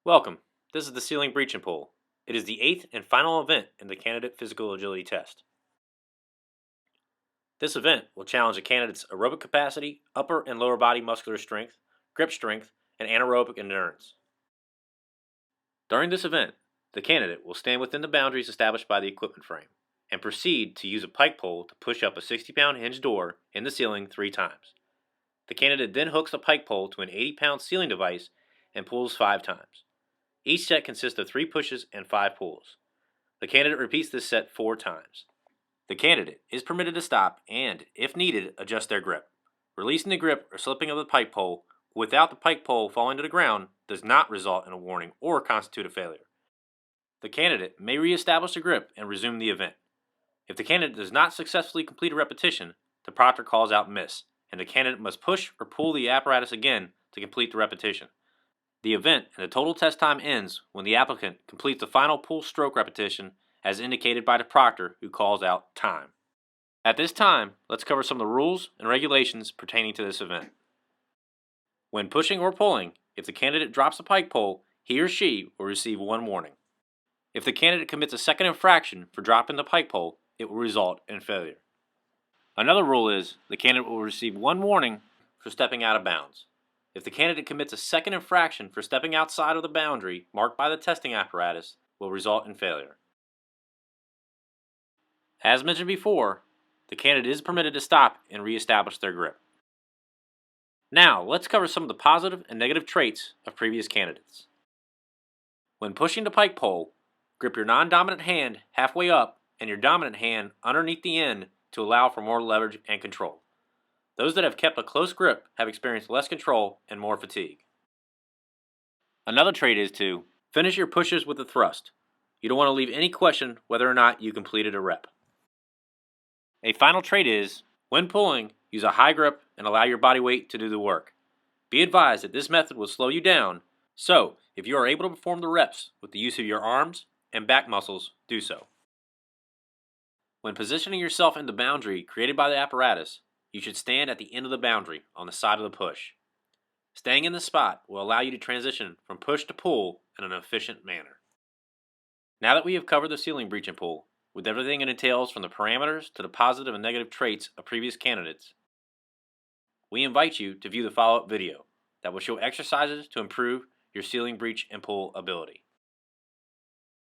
Welcome. This is the ceiling breach and pull. It is the eighth and final event in the candidate physical agility test. This event will challenge a candidate's aerobic capacity, upper and lower body muscular strength, grip strength, and anaerobic endurance. During this event, the candidate will stand within the boundaries established by the equipment frame and proceed to use a pike pole to push up a 60-pound hinge door in the ceiling 3 times. The candidate then hooks the pike pole to an 80-pound ceiling device and pulls 5 times. Each set consists of 3 pushes and 5 pulls. The candidate repeats this set 4 times. The candidate is permitted to stop and, if needed, adjust their grip. Releasing the grip or slipping of the pike pole without the pike pole falling to the ground does not result in a warning or constitute a failure. The candidate may reestablish the grip and resume the event. If the candidate does not successfully complete a repetition, the proctor calls out miss, and the candidate must push or pull the apparatus again to complete the repetition. The event and the total test time ends when the applicant completes the final pull stroke repetition as indicated by the proctor who calls out time. At this time, let's cover some of the rules and regulations pertaining to this event. When pushing or pulling, if the candidate drops the pike pole, he or she will receive 1 warning. If the candidate commits a second infraction for dropping the pike pole, it will result in failure. Another rule is the candidate will receive 1 warning for stepping out of bounds. If the candidate commits a second infraction for stepping outside of the boundary marked by the testing apparatus, will result in failure. As mentioned before, the candidate is permitted to stop and reestablish their grip. Now, let's cover some of the positive and negative traits of previous candidates. When pushing the pike pole, grip your non-dominant hand halfway up and your dominant hand underneath the end to allow for more leverage and control. Those that have kept a close grip have experienced less control and more fatigue. Another trait is to finish your pushes with a thrust. You don't want to leave any question whether or not you completed a rep. A final trait is, when pulling, use a high grip and allow your body weight to do the work. Be advised that this method will slow you down, so if you are able to perform the reps with the use of your arms and back muscles, do so. When positioning yourself in the boundary created by the apparatus, you should stand at the end of the boundary on the side of the push. Staying in this spot will allow you to transition from push to pull in an efficient manner. Now that we have covered the ceiling breach and pull, with everything it entails from the parameters to the positive and negative traits of previous candidates, we invite you to view the follow-up video that will show exercises to improve your ceiling breach and pull ability.